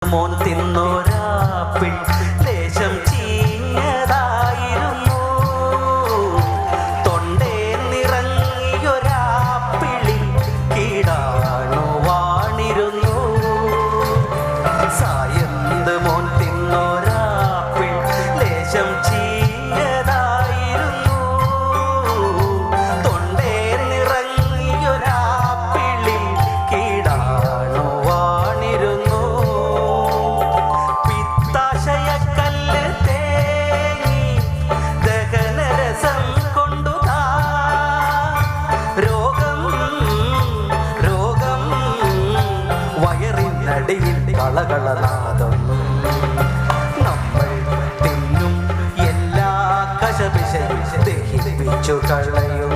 മോൻ തിന്നൊരാപ്പിൾ ലേശം ചീഞ്ഞതായിരുന്നു. തൊണ്ടേ നിറങ്ങിയൊരാപ്പിളിൽ കീടാണു വാണിരുന്നു. സായന്ത് മോൻ തിന്നൊരാപ്പിൾ ലേശം ചീഞ്ഞതായിരുന്നു. തൊണ്ടേ നിറങ്ങിയൊരാപ്പിളിൽ കീടാണു വാണിരുന്നു. പിത്താശയക്കല്ല് തേങ്ങി ദഹനരസം കൊണ്ടുതാ. രോഗം രോഗം വയറിനടിയിൽ കളകളനാദം. നമ്മൾ തിന്നും എല്ലാ കശപിശയും ദഹിപ്പിച്ചു കളയും.